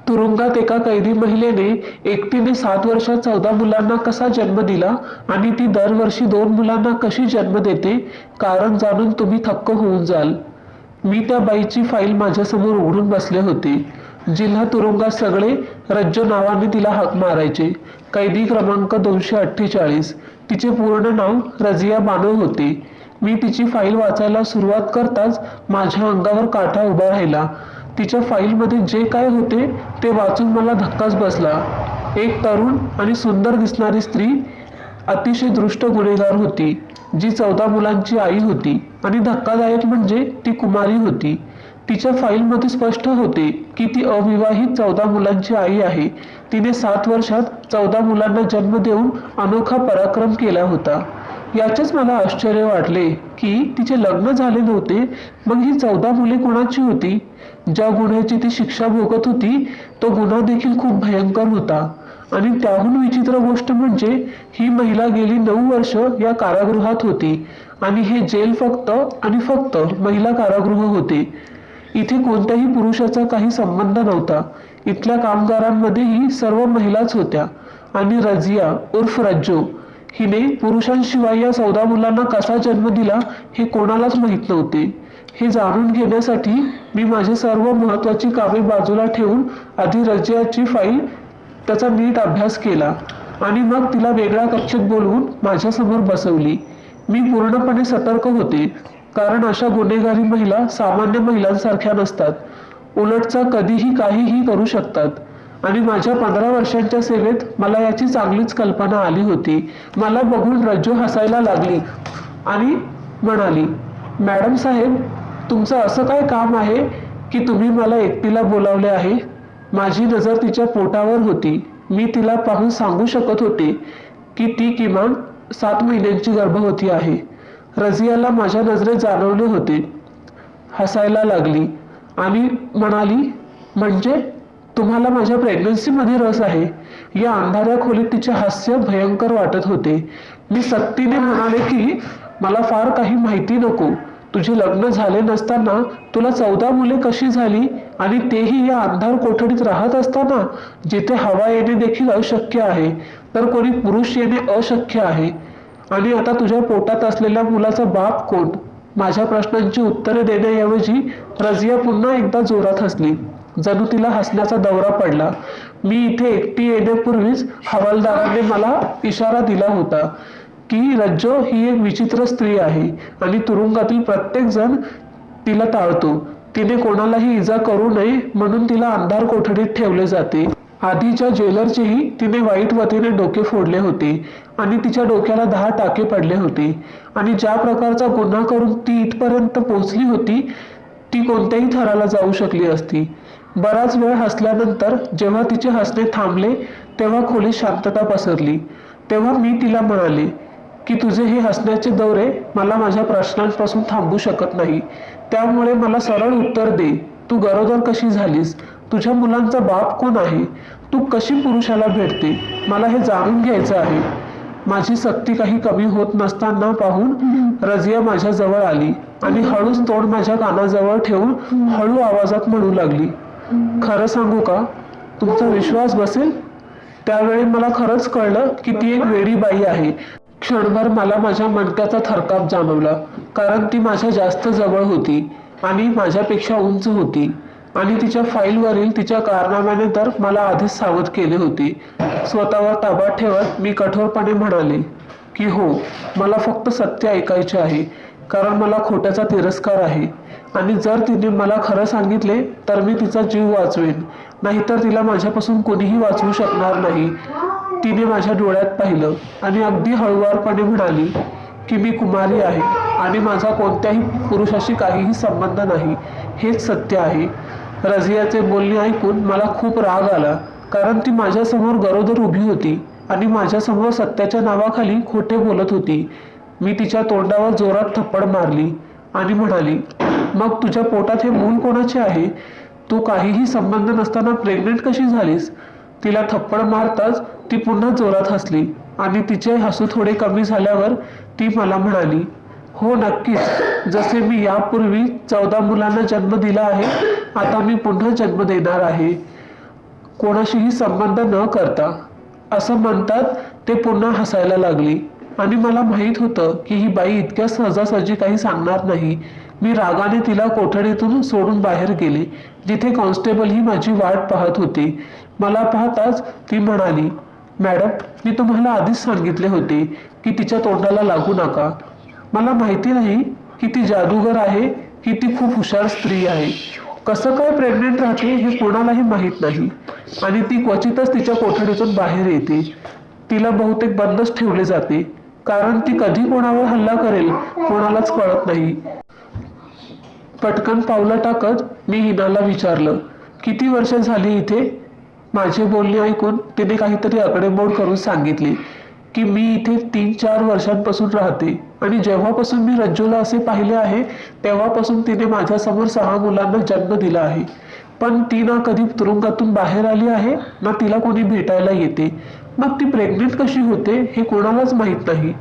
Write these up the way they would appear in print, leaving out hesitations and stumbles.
तुरुंगात एका कैदी महिलेने एकटीने 7 वर्षात 14 मुलांना कसा जन्म दिला आणि ती दरवर्षी 2 मुलांना कशी जन्म देते, कारण जाणून तुम्ही थक्क होऊन जाल. मी त्या बाईची फाईल माझ्यासमोर उघडून बसले होते. जिल्हा तुरुंगात सगळे रज्जो नावाने तिला हाक मारायचे. कैदी क्रमांक 248. तिचे पूर्ण नाव रजिया बानो होते. मी तिची फाईल वाचायला सुरुवात करताच माझ्या अंगावर काटा उभा राहिला. तिच्या फाईलमध्ये जे काय होते ते वाचून मला धक्काच बसला. एक तरुण आणि सुंदर दिसणारी स्त्री, अतिशय दृष्ट गुन्हेगार होती, जी 14 मुलांची आई होती आणि धक्कादायक म्हणजे ती कुमारी होती. तिच्या फाईलमध्ये स्पष्ट होते की ती अविवाहित 14 मुलांची आई आहे. तिने 7 वर्षात 14 मुलांना जन्म देऊन अनोखा पराक्रम केला होता. याचेच मला आश्चर्य वाटले की तिचे लग्न झाले नव्हते, मग ही 14 मुले कोणाची होती? ज्या गुन्ह्याची ती शिक्षा भोगत होती तो गुन्हा देखील खूप भयंकर होता. आणि त्याहून विचित्र गोष्ट म्हणजे ही महिला गेली 9 वर्ष या कारागृहात होती आणि हे जेल फक्त आणि फक्त महिला कारागृह होते. इथे कोणत्याही पुरुषाचा काही संबंध नव्हता. इथल्या कामगारांमध्येही सर्व महिलाच होत्या आणि रजिया उर्फ रज्जो हिने पुरुषांशिवाय या 14 मुलांना कसा जन्म दिला हे कोणालाच माहीत नव्हते. हे जाणून घेण्यासाठी मी माझी सर्व महत्त्वाची कामे बाजूला ठेवून आधी रजियाची फाईल त्याचा नीट अभ्यास केला आणि मग तिला वेगळ्या कक्षेत बोलवून माझ्यासमोर बसवली. मी पूर्णपणे सतर्क होते, कारण अशा गुन्हेगारी महिला सामान्य महिलांसारख्या नसतात. उलटचा कधीही काहीही करू शकतात आणि माझ्या 15 वर्षांच्या सेवेत मला याची चांगलीच कल्पना आली होती. मला बघून रज्जो हसायला लागली आणि म्हणाली, मॅडम साहेब, तुमचं असं काय काम आहे की तुम्ही मला एकटीला बोलावले आहे? माझी नजर तिच्या पोटावर होती. मी तिला पाहून सांगू शकत होते की ती किमान 7 महिन्यांची गर्भवती आहे. रजियाला माझ्या नजरेत जाणवले होते. हसायला लागली आणि म्हणाली, म्हणजे तुम्हाला माझ्या प्रेग्नन्सीमध्ये रस आहे? या अंधाऱ्या खोलीत तिचे हास्य भयंकर वाटत होते. मी सक्तीने म्हणाले की मला फार काही माहिती नको. तुझे लग्न झाले नसताना तुला 14 मुले कशी झाली आणि तेही या अंधार कोठडीत राहत असताना, जिथे हवा येणे देखील अशक्य आहे तर कोणी पुरुष येणे अशक्य आहे? आणि आता तुझ्या पोटात असलेल्या मुलाचा बाप कोण? माझ्या प्रश्नांची उत्तरे देण्याऐवजी रजिया पुन्हा एकदा जोरात हसली. जणू तिला हसण्याचा दौरा पडला. मी इथे एकटी येण्यापूर्वीच हवालदाराने मला इशारा दिला होता की रज्जो ही एक विचित्र स्त्री आहे आणि तुरुंगातील प्रत्येक जण तिला टाळतो. तिने कोणालाही इजा करू नये म्हणून तिला अंधार कोठडीत ठेवले जाते. आधीच्या जेलरचेही तिने वाईट वतीने डोके फोडले होते आणि तिच्या डोक्याला 10 टाके पडले होते. आणि ज्या प्रकारचा गुन्हा करून ती इथपर्यंत पोहोचली होती ती कोणत्याही थराला जाऊ शकली असती. बराच वेळ हसल्यानंतर जेव्हा तिचे हसणे थांबले तेव्हा खोलीत शांतता पसरली. तेव्हा मी तिला म्हणाले की तुझे हे हसण्याचे दौरे मला माझ्या प्रश्नांपासून थांबू शकत नाही. त्यामुळे मला सरळ उत्तर दे. तू गरोदर कशी झालीस? तुझ्या मुलांचा बाप कोण आहे? तू कशी पुरुषाला भेटते? मला हे जाणून घ्यायचं आहे. माझी सक्ती काही कमी होत नसताना पाहून रजिया माझ्या जवळ आली आणि हळूच तोंड माझ्या कानाजवळ ठेवून हळू आवाजात म्हणू लागली, खरं सांगू का? तुमचा विश्वास बसेल? त्यावेळी मला खरंच कळलं की ती एक वेडी बाई आहे. क्षणभर मला माझ्या मणक्याचा थरकाप जाणवला, कारण ती माझ्या जास्त जवळ होती आणि माझ्यापेक्षा उंच होती आणि तिच्या फाईलवरील तिच्या कारनाम्याने तर मला आधीच सावध केले होते. स्वतःवर ताबा ठेवत मी कठोरपणे म्हणाले की हो, मला फक्त सत्य ऐकायचे आहे, कारण मला खोट्याचा तिरस्कार आहे आणि जर तिने मला खरं सांगितले तर मी तिचा जीव वाचवेन, नाहीतर तिला माझ्यापासून कोणीही वाचवू शकणार नाही. तिने माझ्या डोळ्यात पाहिलं आणि अगदी हळुवारपणे म्हणाली की मी कुमारी आहे आणि माझा कोणत्याही पुरुषाशी काहीही संबंध नाही. हेच सत्य आहे. रजियाचे बोलणे ऐकून मला खूप राग आला, कारण ती माझ्यासमोर गरोदर उभी होती आणि माझ्यासमोर सत्याच्या नावाखाली खोटे बोलत होती. मी तिच्या तोंडावर जोरात थप्पड मारली आणि म्हणाली, मग तुझ्या पोटात हे मूल कोणाचे आहे? तू काहीही संबंध नसताना प्रेग्नेंट कशी झालीस? तिला थप्पड मारताच ती पुन्हा जोरात हसली आणि तिचे हसू थोडे कमी झाल्यावर ती मला म्हणाली, हो नक्कीच, जसे मी यापूर्वी 14 मुलांना जन्म दिला आहे, आता मी पुन्हा जन्म देणार आहे. कोणाशीही संबंध न करता, असं म्हणतात ते पुन्हा हसायला लागली. आणि मला माहीत होतं की ही बाई इतक्या सहजासहजी काही सांगणार नाही. मी रागाने तिला कोठडीतून सोडून बाहेर गेले, जिथे कॉन्स्टेबल ही माझी वाट पाहत होती. मला पाहताच ती म्हणाली, मॅडम, मी तुम्हाला आधीच सांगितले होते की तिच्या तोंडाला लागू नका. मला माहिती नाही की ती जादूगर आहे की ती खूप हुशार स्त्री आहे. कसं काय प्रेग्नेंट राहते हे कोणालाही माहीत नाही. आणि ती क्वचितच तिच्या कोठडीतून बाहेर येते. तिला बहुतेक बंदच ठेवले जाते, कारण ती कधी कोणावर हल्ला करेल कोणालाच कळत नाही. पटकन पावलं टाकत मी हिनाला विचारलं, किती वर्ष झाली इथे? माझे बोलणे ऐकून तिने काहीतरी आकडेमोड करून सांगितले की मी इथे 3-4 वर्षांपासून राहते आणि जेव्हापासून मी रज्जूला असे पाहिले आहे तेव्हापासून तिने माझ्यासमोर 6 मुलांना जन्म दिला आहे. पण ती ना कधी तुरुंगातून बाहेर आली आहे ना तिला कोणी भेटायला येते. मग ती प्रेग्नेंट कशी होते हे कोणालाच माहीत नाही.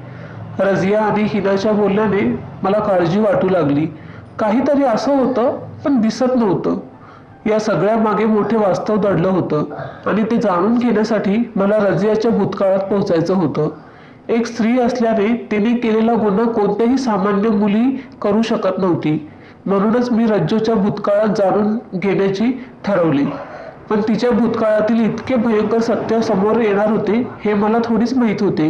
रझिया आणि हिनाच्या बोलण्याने मला काळजी वाटू लागली. काहीतरी असं होतं पण दिसत नव्हतं. या सगळ्या मागे मोठे वास्तव दडलं होतं आणि ते जाणून घेण्यासाठी मला रझियाच्या भूतकाळात पोहोचायचं होतं. एक स्त्री असल्याने तिने केलेला गुन्हा कोणत्याही सामान्य मुली करू शकत नव्हती. म्हणूनच मी रज्जूच्या भूतकाळात जाणून घेण्याची ठरवले. पण तिच्या भूतकाळातील इतके भयंकर सत्य समोर येणार होते हे मला थोडीच माहीत होते.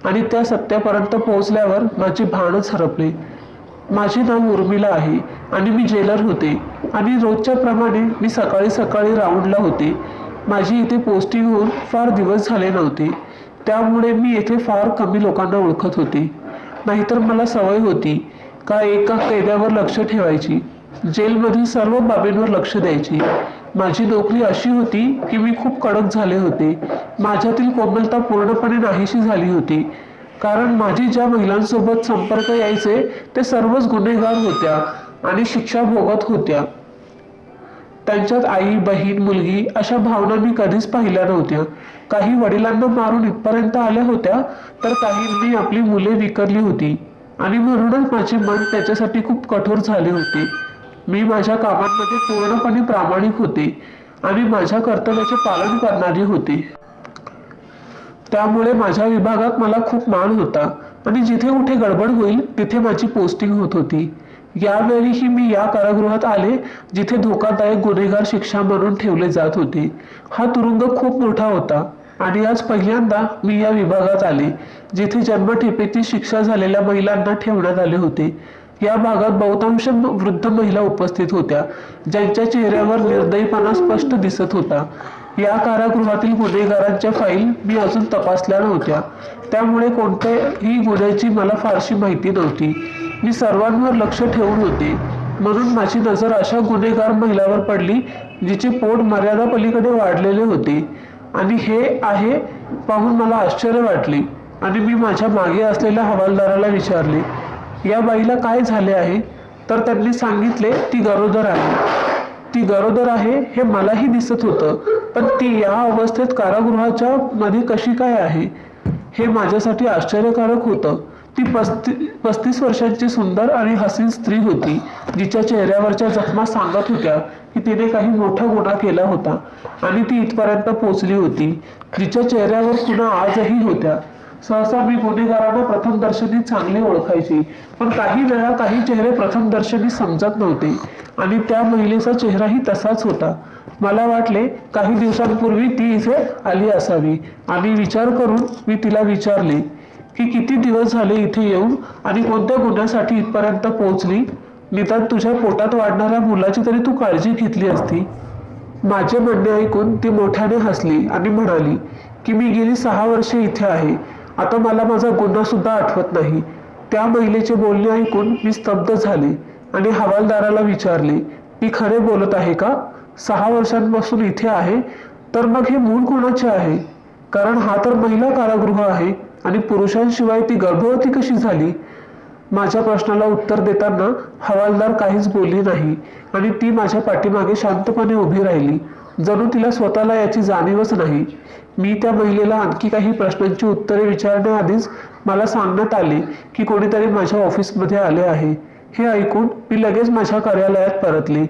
आणि त्या सत्यापर्यंत पोहोचल्यावर माझे भानच हरपले. माझे नाव उर्मिला आहे आणि मी जेलर होते आणि रोजच्या प्रमाणे मी सकाळी सकाळी राऊंडला होते. माझी इथे पोस्टिंग होऊन फार दिवस झाले नव्हते, त्यामुळे मी येथे फार कमी लोकांना ओळखत होते. नाहीतर मला सवय होती का एका कैद्यावर लक्ष ठेवायची, जेलमधील सर्व बाबींवर लक्ष द्यायची. माझी नोकरी अशी होती की मी खूप कडक झाले होते. माझ्यातील कोमलता पूर्णपणे नाहीशी झाली होती, कारण माझी ज्या महिलांसोबत संपर्क यायचे ते सर्वच गुन्हेगार होत्या आणि शिक्षा भोगत होत्या. त्यांच्यात आई, बहीण, मुलगी अशा भावना मी कधीच पाहिल्या नव्हत्या. काही वडिलांना मारून इथपर्यंत आल्या होत्या, तर काहींनी आपली मुले विकरली होती आणि म्हणूनच माझे मन त्याच्यासाठी खूप कठोर झाले होते. मी माझ्या कामांमध्ये पूर्णपणे प्रामाणिक होते आणि माझ्या कर्तव्याचे पालन करणारे होते. त्यामुळे माझ्या विभागात मला खूप मान होता आणि जिथे कुठे गडबड होईल तिथे माझी पोस्टिंग होत होती. यावेळीही मी या कारागृहात आले जिथे धोकादायक गुन्हेगार शिक्षा म्हणून ठेवले जात होते. हा तुरुंग खूप मोठा होता आणि आज पहिल्यांदा मी या विभागात आले जिथे जन्मठेपेची शिक्षा झालेल्या महिलांना ठेवण्यात आले होते. या भागात बहुतांश वृद्ध महिला उपस्थित होत्या, ज्यांच्या चेहऱ्यावर निर्दयीपणा स्पष्ट दिसत होता. या कारागृहातील गुन्हेगारांच्या फाईल मी अजून तपासल्या नव्हत्या, त्यामुळे कोणत्याही गुन्ह्याची मला फारशी माहिती नव्हती. मी सर्वांवर लक्ष ठेवून होते, म्हणून माझी नजर अशा गुन्हेगार महिलावर पडली जिचे पोट मर्यादा पलीकडे वाढलेले होते. आणि हे आहे पाहून मला आश्चर्य वाटले आणि मी माझ्या मागे असलेल्या हवालदाराला विचारले, या बाईला काय झाले आहे? तर त्यांनी सांगितले, ती गरोदर आहे. ती गरोदर आहे हे मलाही दिसत होतं, पण ती या अवस्थेत कारागृहाच्या मध्ये कशी काय आहे हे माझ्यासाठी आश्चर्यकारक होतं. ती 35 वर्षांची सुंदर आणि हसीन स्त्री होती, जिच्या चेहऱ्यावरच्या जखमा सांगत होत्या की तिने काही मोठा गुन्हा केला होता आणि ती इथपर्यंत पोहोचली होती. जिच्या चेहऱ्यावर खुणा आजही होत्या. सहसा मी गुन्हेगारांना प्रथमदर्शनी चांगले ओळखायचे, पण काही वेळा काही चेहरे प्रथमदर्शनी समजत नव्हते आणि त्या महिलेचा चेहराही तसाच होता. मला वाटले काही दिवसांपूर्वी ती इथे आली असावी आणि विचार करून मी तिला विचारले की किती दिवस झाले इथे येऊन आणि कोणत्या गुन्ह्यासाठी इथपर्यंत पोहोचली? निदान तुझ्या पोटात वाढणाऱ्या मुलाची तरी तू काळजी घेतली असती. माझे म्हणणे ऐकून ती मोठ्याने हसली आणि म्हणाली की मी गेली 6 वर्षे इथे आहे. आता मला माझा गुन्हा सुद्धा आठवत नाही. त्या महिलेचे बोलणे ऐकून मी स्तब्ध झाले आणि हवालदाराला विचारले, ती खरे बोलत आहे का? 6 वर्षांपासून इथे आहे, तर मग हे मूल कोणाचे आहे? कारण हा तर महिला कारागृह आहे आणि पुरुषांशिवाय ती गर्भवती कशी झाली? माझ्या प्रश्नाला उत्तर देताना हवालदार काहीच बोलली नाही आणि ती माझ्या पाठीमागे शांतपणे उभी राहिली, जणू तिला स्वतःला याची जाणीवच नाही. मी त्या महिलेला आणखी काही प्रश्नांची उत्तरे विचारण्याआधीच मला सांगण्यात आले की कोणीतरी माझ्या ऑफिसमध्ये आले आहे. हे ऐकून मी लगेच माझ्या कार्यालयात परतले.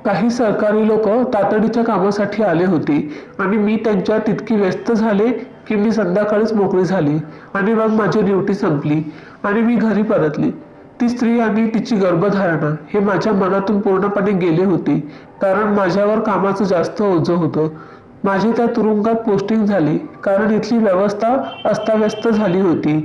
काही सरकारी लोक तातडीच्या कामासाठी आले होते आणि मी त्यांच्यात इतकी व्यस्त झाले की मी संध्याकाळीच मोकळी झाली आणि मग माझी ड्युटी संपली आणि मी घरी परतली. ती स्त्री आणि तिची गर्भधारणा हे माझ्या मनातून पूर्णपणे गेले होते, कारण माझ्यावर कामाचं जास्त ओझं होतं. माझी त्या तुरुंगात पोस्टिंग झाली कारण इथली व्यवस्था अस्ताव्यस्त झाली होती.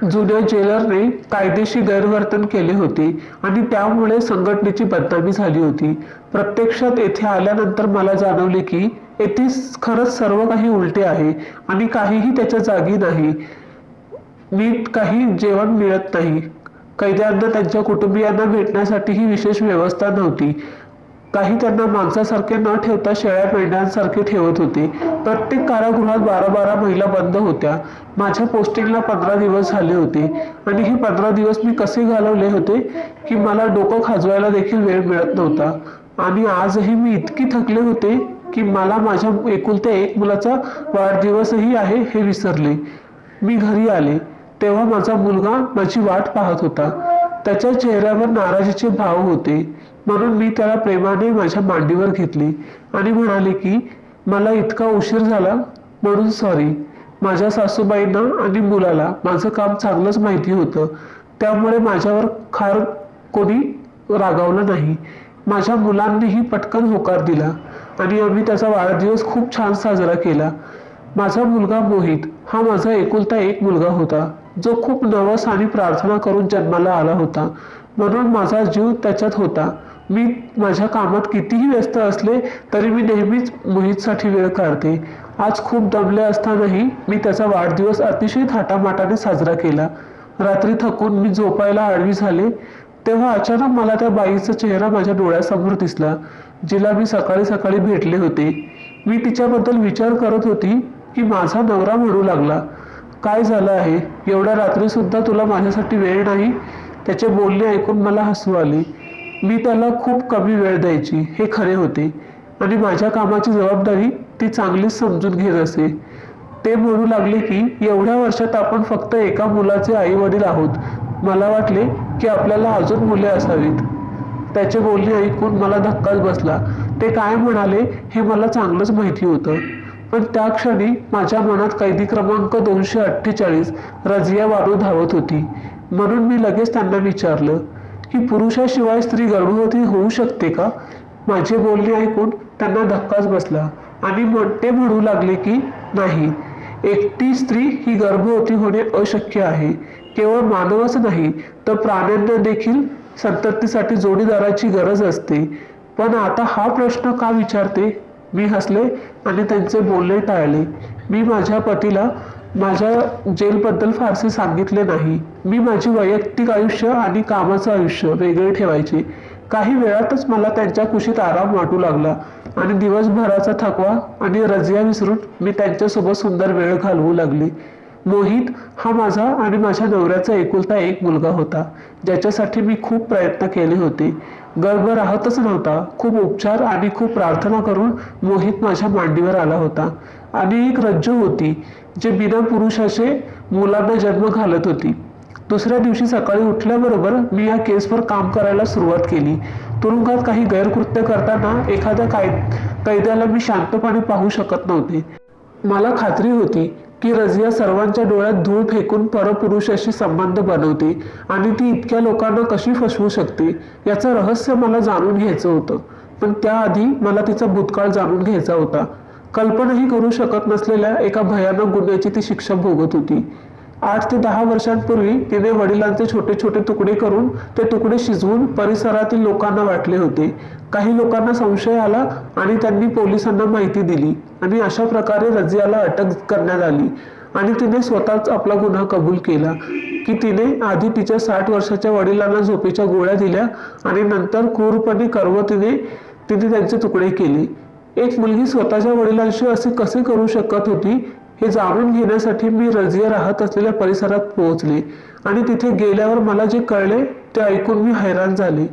जुन्या जेलरने कायदेशीर गैरवर्तन केले होते आणि त्यामुळे संघटनेची बदनामी झाली होती. प्रत्यक्षात येथे आल्यानंतर मला जाणवले की येथे खरंच सर्व काही उलटे आहे आणि काहीही त्याच्या जागी नाही. नीट काही जेवण मिळत नाही. कैद्यांना त्यांच्या कुटुंबियांना भेटण्यासाठीही विशेष व्यवस्था नव्हती. काही त्यांना माणसासारखे न ठेवता शेळ्या मेंढ्यांसारखे ठेवत होते. प्रत्येक कारागृहात 12-12 महिला बंद होत्या. माझ्या पोस्टिंगला 15 दिवस झाले होते आणि हे 15 दिवस मी कसे घालवले होते की मला डोकं खाजवायला देखील वेळ मिळत नव्हता. आणि आजही मी इतकी थकले होते की मला माझ्या एकुलत्या एक मुलाचा वाढदिवसही आहे हे विसरले. मी घरी आले तेव्हा माझा मुलगा माझी वाट पाहत होता. त्याच्या चेहऱ्यावर नाराजीचे भाव होते, म्हणून मी त्याला प्रेमाने माझ्या मांडीवर घेतले आणि म्हणाले की मला इतका उशीर झाला म्हणून सॉरी. माझ्या सासूबाईंना आणि मुलाला माझं काम चांगलंच माहिती होतं, त्यामुळे माझ्यावर फार कोणी रागावलं नाही. माझ्या मुलांनीही पटकन होकार दिला आणि आम्ही त्याचा वाढदिवस खूप छान साजरा केला. माझा मुलगा मोहित हा माझा एकुलता एक मुलगा होता, जो खूप नवस आणि प्रार्थना करून जन्माला आला होता, म्हणून माझा जीव त्याच्यात होता. मी माझ्या कामात कितीही व्यस्त असले तरी मी नेहमीच मोहितसाठी वेळ काढते. आज खूप दमले असतानाही मी त्याचा वाढदिवस अतिशय थाटामाटाने साजरा केला. रात्री थकून मी झोपायला आडवी झाले तेव्हा अचानक मला त्या बाईचा चेहरा माझ्या डोळ्यासमोर दिसला, जिला मी सकाळी सकाळी भेटले होते. मी तिच्याबद्दल विचार करत होती की माझा नवरा म्हणू लागला, काय झालं आहे, एवढ्या रात्री सुद्धा तुला माझ्यासाठी वेळ नाही. त्याचे बोलणे ऐकून मला हसू आले. मी त्याला खूप कमी वेळ द्यायची हे खरे होते आणि माझ्या कामाची जबाबदारी ती चांगलीच समजून घेत असे. ते म्हणू लागले की एवढ्या वर्षात आपण फक्त एका मुलाचे आई वडील आहोत. मला वाटले की आपल्याला अजून मुले असावीत. त्याचे बोलणे ऐकून मला धक्काच बसला. ते काय म्हणाले हे मला चांगलंच माहिती होतं, पण त्या क्षणी माझ्या मनात कैदी क्रमांक 248 रजिया वारू धावत होती. म्हणून मी लगेच त्यांना विचारलं की पुरुषाशिवाय स्त्री गर्भवती होऊ शकते का? माझे बोलणे ऐकून त्यांना धक्काच बसला आणि ते म्हणू लागले की नाही, एकटी स्त्री ही गर्भवती होणे अशक्य आहे. केवळ मानवच नाही तर प्राण्यांना देखील संततीसाठी जोडीदाराची गरज असते. पण आता हा प्रश्न का विचारते? मी हसले आणि त्यांचे बोलणे टाळले. मी माझ्या पतीला माझ्या जेलबद्दल फारसे सांगितले नाही. मी माझे वैयक्तिक आयुष्य आणि कामाचं आयुष्य वेगळे ठेवायचे. काही वेळातच मला त्यांच्या कुशीत आराम वाटू लागला आणि दिवसभराचा थकवा आणि रजिया विसरून मी त्यांच्यासोबत सुंदर वेळ घालवू लागले. मोहित हा माझा आणि माझ्या नवऱ्याचा एकुलता एक मुलगा होता, ज्याच्यासाठी मी खूप प्रयत्न केले होते. गर्भ राहतच नव्हता. खूप उपचार आणि खूप प्रार्थना करून मोहित माझ्या मांडीवर आला होता आणि एक रज्जू होती जे बिना पुरुषाचे मुलांना जन्म घालत होती. दुसऱ्या दिवशी सकाळी उठल्याबरोबर मी या केसवर काम करायला सुरुवात केली. तुरुंगात काही गैरकृत्य करताना एखाद्या कैद्याला मी शांतपणे पाहू शकत नव्हते. मला खात्री होती की रजिया सर्वांच्या डोळ्यात धूळ फेकून परपुरुषाशी संबंध बनवते आणि ती इतक्या लोकांना कशी फसवू शकते याचं रहस्य मला जाणून घ्यायचं होतं. पण त्याआधी मला तिचा भूतकाळ जाणून घ्यायचा होता. कल्पनाही करू शकत नसलेल्या एका भयानक गुन्ह्याची ती शिक्षा भोगत होती. 8 ते 10 वर्षांपूर्वी तिने वडिलांचे छोटे छोटे तुकडे करून ते तुकडे शिजवून परिसरातील लोकांना वाटले होते. काही लोकांना संशय आला आणि त्यांनी पोलिसांना माहिती दिली आणि अशा प्रकारे रजियाला अटक करण्यात आली आणि तिने स्वतःच आपला गुन्हा कबूल केला की तिने आधी तिच्या 60 वर्षाच्या वडिलांना झोपेच्या गोळ्या दिल्या आणि नंतर क्रूरपणे तिने त्यांचे तुकडे केले. एक मुलगी स्वतःच्या वडिलांशी असे कसे करू शकत होती हे जाणून घेण्यासाठी मी रजिया राहत असलेल्या परिसरात पोहोचले आणि तिथे गेल्यावर मला जे कळले ते ऐकून मी हैराण झाले.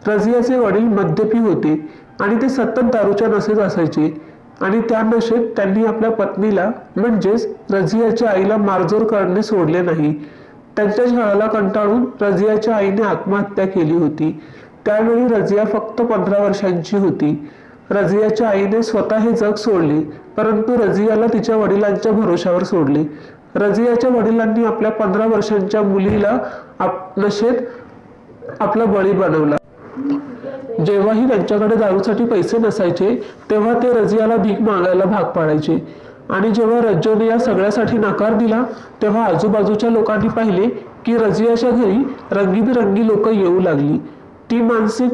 रजियाचे वडील मद्यपी होते आणि ते सतत दारूच्या नशेत असायचे आणि त्या नशेत त्यांनी आपल्या पत्नीला म्हणजेच रजियाच्या आईला मारझोड करणे सोडले नाही. त्यांच्या छळाला कंटाळून रजियाच्या आईने आत्महत्या केली होती. त्यावेळी रजिया फक्त 15 वर्षांची होती. रजियाच्या आईने स्वतः हे जग सोडले, परंतु रजियाला तिच्या वडिलांच्या भरोशावर सोडले. रजियाच्या वडिलांनी आपल्या 15 वर्षांच्या मुलीला नशेत आपला बळी बनवला. जेव्हाही त्यांच्याकडे दारूसाठी पैसे नसायचे तेव्हा ते रजियाला भीक मागायला भाग पाडायचे. आणि जेव्हा रज्जोने या सगळ्यासाठी नकार दिला तेव्हा आजूबाजूच्या लोकांनी पाहिले की रजियाच्या घरी रंगीबिरंगी लोक येऊ लागली. ती माणसे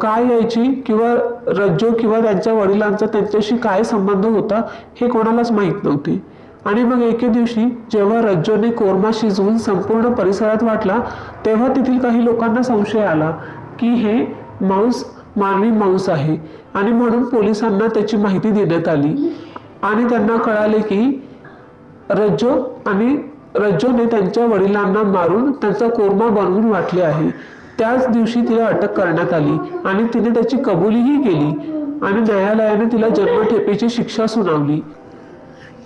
काय यायची किंवा रज्जो किंवा त्यांच्या वडिलांचा त्यांच्याशी काय संबंध होता हे कोणालाच माहीत नव्हते. आणि मग एके दिवशी जेव्हा रज्जोने कोरमा शिजवून संपूर्ण परिसरात वाटला तेव्हा तेथील काही लोकांना संशय आला की हे मांस मानवी मांस आहे आणि म्हणून पोलिसांना त्याची माहिती देण्यात आली. आणि त्यांना कळाले की रज्जोने त्यांच्या वडिलांना मारून त्यांचा कोरमा बनवून वाटले आहे. त्याच दिवशी तिला अटक करण्यात आली आणि तिने त्याची कबुलीही केली आणि न्यायालयाने तिला जन्मठेपेची शिक्षा सुनावली.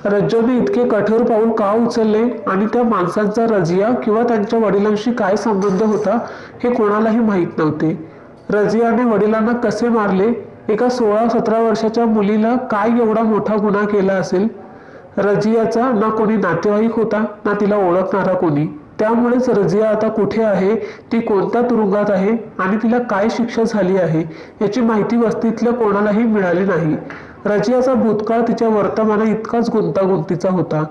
रज्जोने इतके कठोर पाऊल का उचलले आणि त्या माणसांचा रजिया किंवा त्यांच्या वडिलांशी काय संबंध होता हे कोणालाही माहीत नव्हते. रजियाने वडिलांना कसे मारले, एका 16-17 वर्षाच्या मुलीला काय एवढा मोठा गुन्हा केला असेल. रजियाचा ना कोणी नातेवाईक होता ना तिला ओळखणारा कोणी. त्यामुळेच रजिया आता कुठे आहे, ती कोणत्या तुरुंगात आहे आणि तिला काय शिक्षा झाली आहे याची माहिती वस्तीतल्या कोणालाही मिळाली नाही. रजियाचा भूतकाळ तिच्या वर्तमाना इतकाच गुंतागुंतीचा होता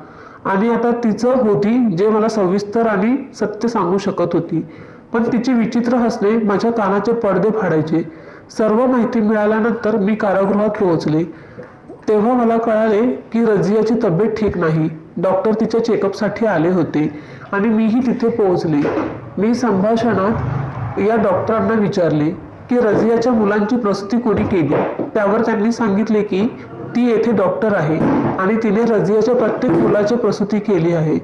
आणि आता तिचं होती जे मला सविस्तर आणि सत्य सांगू शकत होती. पण तिचे विचित्र हसणे माझ्या कानाचे पडदे फाडायचे. सर्व माहिती मिळाल्यानंतर मी कारागृहात पोहोचले. तेव्हा मला कळाले की रजियाची तब्येत ठीक नाही. डॉक्टर तिच्या चेकअपसाठी आले होते आणि मीही तिथे पोहोचले. मी संभाषणात या डॉक्टरांना विचारले की रजियाच्या मुलांची प्रसूती कोणी केली. त्यावर त्यांनी सांगितले की ती येथे डॉक्टर आहे आणि तिने रजियाच्या प्रत्येक मुलाची प्रसूती केली आहे.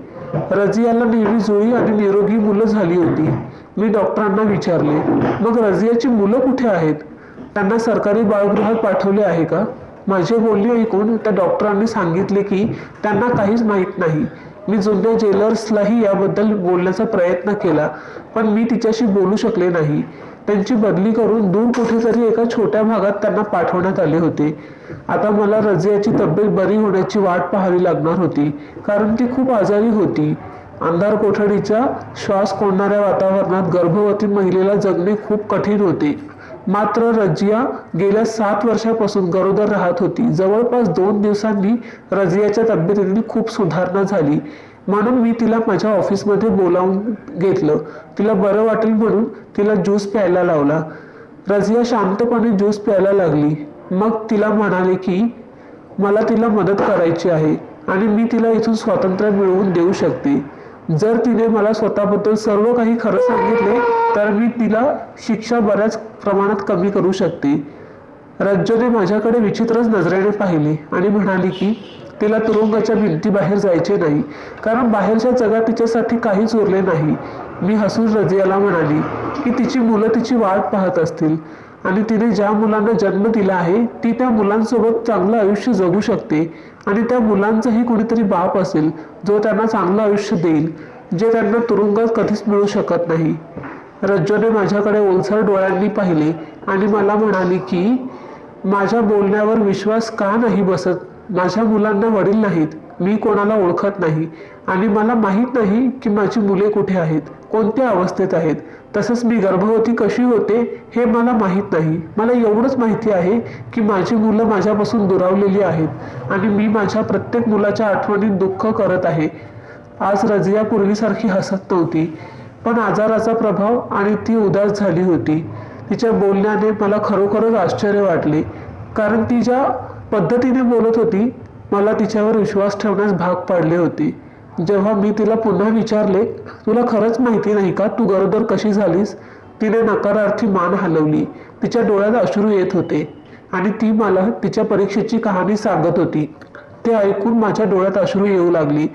रजियाला नेहमी जुळी आणि निरोगी मुलं झाली होती. मी डॉक्टरांना विचारले, मग रजियाची मुलं कुठे आहेत? त्यांना सरकारी बाळगृहात पाठवले आहे का? माझे बोलणे ऐकून त्या डॉक्टरांनी सांगितले की त्यांना काहीच माहीत नाही. मी जुन्या जेलर्सलाही याबद्दल बोलण्याचा प्रयत्न केला पण मी तिच्याशी बोलू शकले नाही. त्यांची बदली करून दूर कुठेतरी एका छोट्या भागात त्यांना पाठवण्यात आले होते. आता मला रजियाची तब्येत बरी होण्याची वाट पाहावी लागणार होती कारण ती खूप आजारी होती. अंधार कोठडीच्या श्वास कोंडणाऱ्या वातावरणात गर्भवती महिलेला जगणे खूप कठीण होते. मात्र रजिया गेल्या 7 वर्षापासून गरोदर राहत होती. जवळपास 2 दिवसांनी रजियाच्या तब्येतीने खूप सुधारणा झाली. म्हणून मी तिला माझ्या ऑफिसमध्ये बोलावून घेतलं. तिला बरं वाटेल म्हणून तिला ज्यूस प्यायला लावला. रजिया शांतपणे ज्यूस प्यायला लागली. मग तिला म्हणाले की मला तिला मदत करायची आहे आणि मी तिला इथून स्वातंत्र्य मिळवून देऊ शकते. जर तिने मला स्वतःबद्दल सर्व काही खरं सांगितले तर मी तिला शिक्षा बऱ्याच प्रमाणात कमी करू शकते. रज्जोने माझ्याकडे विचित्रच नजरेने पाहिले आणि म्हणाली की तिला तुरुंगाच्या भिंतीबाहेर जायचे नाही कारण बाहेरच्या जगात तिच्यासाठी काहीच उरले नाही. मी हसून रजियाला म्हणाली की तिची मुलं तिची वाट पाहत असतील आणि तिने ज्या मुलांना जन्म दिला आहे ती त्या मुलांसोबत चांगलं आयुष्य जगू शकते आणि त्या मुलांचाही कुणीतरी बाप असेल जो त्यांना चांगलं आयुष्य देईल जे त्यांना तुरुंगात कधीच मिळू शकत नाही. रज्जोने माझ्याकडे ओलसर डोळ्यांनी पाहिले आणि मला म्हणाली की माझ्या बोलण्यावर विश्वास का नाही बसत. माझ्या मुलांना वडील नाहीत, मी कोणाला ओळखत नाही आणि मला माहीत नाही की माझी मुले कुठे आहेत, कोणत्या अवस्थेत आहेत. तसंच मी गर्भवती कशी होते हे मला माहीत नाही. मला एवढंच माहिती आहे की माझी मुलं माझ्यापासून दुरावलेली आहेत आणि मी माझ्या प्रत्येक मुलाच्या आठवणीत दुःख करत आहे. आज रजिया पूर्वीसारखी हसत नव्हती पण आजाराचा प्रभाव आणि ती उदास झाली होती. तिच्या बोलण्याने मला खरोखरच आश्चर्य वाटले कारण ती ज्या पद्धतीने बोलत होती मला तिच्यावर विश्वास ठेवण्यास भाग पाडले होते. जेव्हा मी तिला पुन्हा विचारले, तुला खरंच माहिती नाही का तू गरोदर कशी झालीस? तिने नकारार्थी मान हलवली. तिच्या डोळ्यात अश्रू येत होते आणि ती मला तिच्या परीक्षेची कहाणी सांगत होती. ते ऐकून माझ्या डोळ्यात अश्रू येऊ लागली.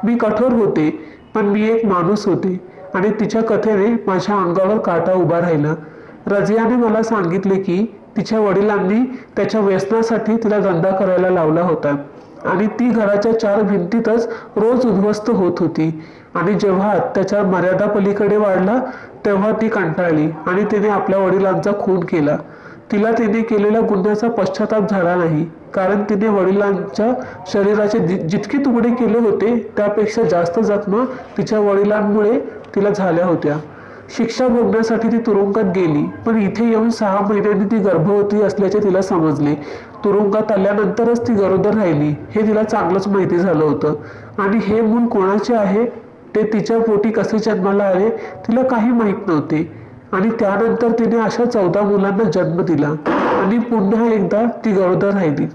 मी कठोर होते पण मी एक माणूस होते आणि तिच्या कथेने माझ्या अंगावर काटा उभा राहिला. रजियाने मला सांगितले की तिच्या वडिलांनी त्याच्या व्यसनासाठी तिला धंदा करायला लावला होता आणि ती घराच्या 4 भिंतीतच रोज उद्ध्वस्त होत होती आणि जेव्हा अत्याचार मर्यादा पलीकडे वाढला तेव्हा ती कंटाळली आणि तिने आपल्या वडिलांचा खून केला. तिला तिने केलेल्या गुन्ह्याचा पश्चाताप झाला नाही, कारण तिने वडिलांच्या शरीराचे जितके तुकडे केले होते त्यापेक्षा जास्त जखमा तिच्या वडिलांमुळे तिला झाल्या होत्या. शिक्षा भोगण्यासाठी ती तुरुंगात गेली, पण इथे येऊन 6 महिन्यांनी ती गर्भवती असल्याचे तिला समजले. तुरुंगात आल्यानंतरच ती गरोदर राहिली हे तिला चांगलंच माहिती झालं होतं. आणि हे मूल कोणाचे आहे, ते तिच्या पोटी कसे जन्माला आले तिला काही माहीत नव्हते. आणि त्यानंतर तिने अशा 14 मुलांना जन्म दिला आणि पुन्हा एकदा ती गरोदर राहिली.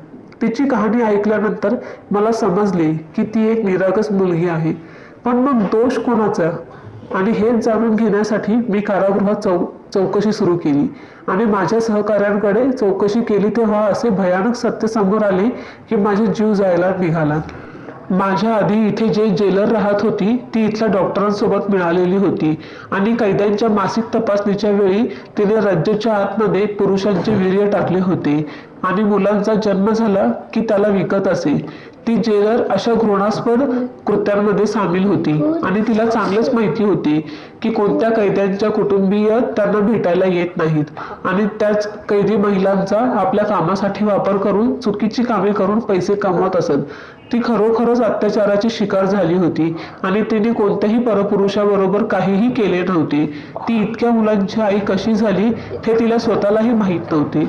तिची कहाणी ऐकल्यानंतर मला समजले की ती एक निरागस मुलगी आहे. पण मग दोष कोणाचा? आणि हेच जाणून घेण्यासाठी मी कारागृहात चौकशी सुरू केली आणि माझ्या सहकाऱ्यांकडे चौकशी केली. तेव्हा असे भयानक सत्य समोर आले की माझा जीव जायला निघाला. माझ्या आधी इथे जे जेलर राहत होती ती इथल्या डॉक्टरांसोबत मिळालेली होती आणि कैद्यांच्या मासिक तपासणीच्या वेळी तिने रज्जूच्या आतमध्ये पुरुषांचे वीर्य टाकले होते आणि मुलांचा जन्म झाला की त्याला विकत असे. ती जेलर अशा घृणास्पद कृत्यांमध्ये सामील होती आणि तिला चांगलेच माहिती होते की कोणत्या कैद्यांच्या कुटुंबीय त्यांना भेटायला येत नाहीत आणि त्याच कैदी महिलांचा आपल्या कामासाठी वापर करून चुकीची कामे करून पैसे कमवत असत. ती खरोखरच अत्याचाराची शिकार झाली होती आणि तिने कोणत्याही परपुरुषाबरोबर काहीही केले नव्हते. ती इतक्या मुलांची आई कशी झाली हे तिला स्वतःलाही माहीत नव्हते.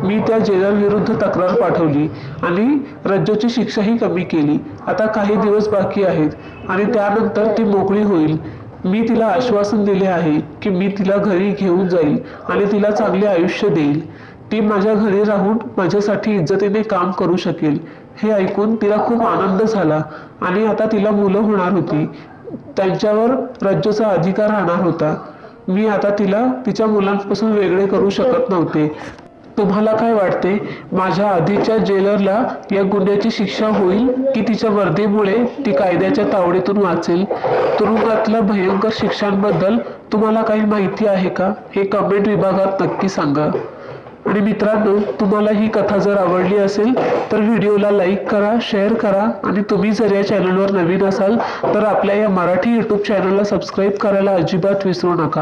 मी त्या जेलर विरुद्ध तक्रार पाठवली आणि रज्जूची शिक्षाही कमी केली. आता काही दिवस बाकी आहेत आणि त्यानंतर ती मोकळी होईल. मी तिला आश्वासन दिले आहे की मी तिला घरी घेऊन जाईल आणि तिला चांगले आयुष्य देईल. ती माझ्या घरी राहून माझ्यासाठी इज्जतीने काम करू शकेल. हे ऐकून तिला खूप आनंद झाला आणि आता तिला मुलं होणार होती. त्यांच्यावर रज्जूचा अधिकार राहणार होता. मी आता तिला तिच्या मुलांपासून वेगळे करू शकत नव्हते. तुम्हाला काय वाटते, माझ्या आधीच्या जेलरला या गुन्ह्याची शिक्षा होईल की तिच्या वर्दीमुळे ती कायद्याच्या तावडीतून वाचेल? तुरुंगातल्या भयंकर शिक्षांबद्दल तुम्हाला काही माहिती आहे का, हे कमेंट विभागात नक्की सांगा. आणि मित्रांनो, तुम्हाला ही कथा जर आवडली असेल तर व्हिडिओला लाईक करा, शेअर करा आणि तुम्ही जर या चॅनलवर नवीन असाल तर आपल्या या मराठी यूट्यूब चॅनलला सबस्क्राईब करायला अजिबात विसरू नका.